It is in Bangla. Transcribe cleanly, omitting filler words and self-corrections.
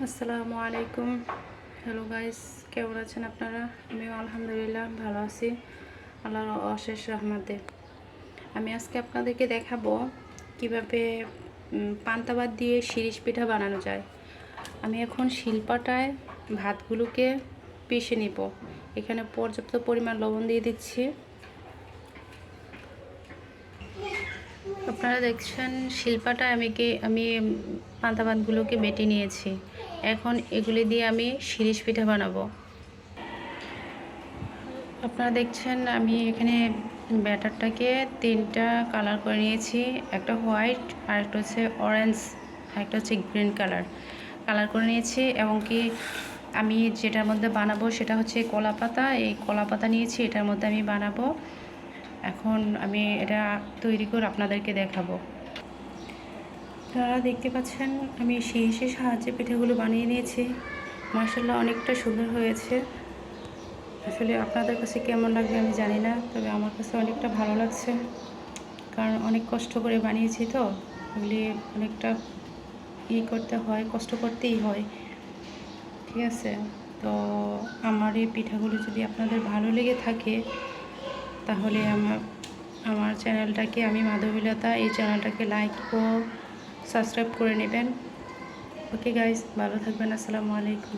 আসসালামু আলাইকুম। হ্যালো গাইস, কেমন আছেন আপনারা? আমিও আলহামদুলিল্লাহ ভালো আছি, আল্লাহর অশেষ রহমতে। আমি আজকে আপনাদেরকে দেখাবো কিভাবে পান্তা ভাত দিয়ে শিরিষ পিঠা বানানো যায়। আমি এখন শিলপাটায় ভাতগুলোকে পিষে নিব। এখানে পর্যাপ্ত পরিমাণ লবণ দিয়ে দিচ্ছি। আপনারা দেখছেন শিলপাটায় আমি পান্তা ভাতগুলোকে বেটে নিয়েছি। এখন এগুলি দিয়ে আমি শিরিষ পিঠা বানাবো। আপনারা দেখছেন আমি এখানে ব্যাটারটাকে তিনটা কালার করে নিয়েছি, একটা হোয়াইট, আর একটা হচ্ছে অরেঞ্জ, একটা হচ্ছে গ্রিন কালার করে নিয়েছি। এবং কি আমি যেটার মধ্যে বানাবো সেটা হচ্ছে কলা পাতা। এই কলা পাতা নিয়েছি, এটার মধ্যে আমি বানাবো। এখন আমি এটা তৈরি করে আপনাদেরকে দেখাবো। আপনারা দেখতে পাচ্ছেন আমি শিরিষের সাহায্যে পিঠাগুলো বানিয়ে নিয়েছি। মাশাআল্লাহ অনেকটা সুন্দর হয়েছে। আসলে আপনাদের কাছে কেমন লাগবে আমি জানি না, তবে আমার কাছে অনেকটা ভালো লাগছে, কারণ অনেক কষ্ট করে বানিয়েছি তো। এগুলি অনেকটা করতে হয়, কষ্ট করতেই হয়, ঠিক আছে? তো আমার এই পিঠাগুলো যদি আপনাদের ভালো লেগে থাকে তাহলে আমার চ্যানেলটাকে, আমি মাধবীলতা, এই চ্যানেলটাকে লাইক ও সাবস্ক্রাইব করে নেবেন। ওকে গাইস, ভালো থাকবেন। আসসালামু আলাইকুম।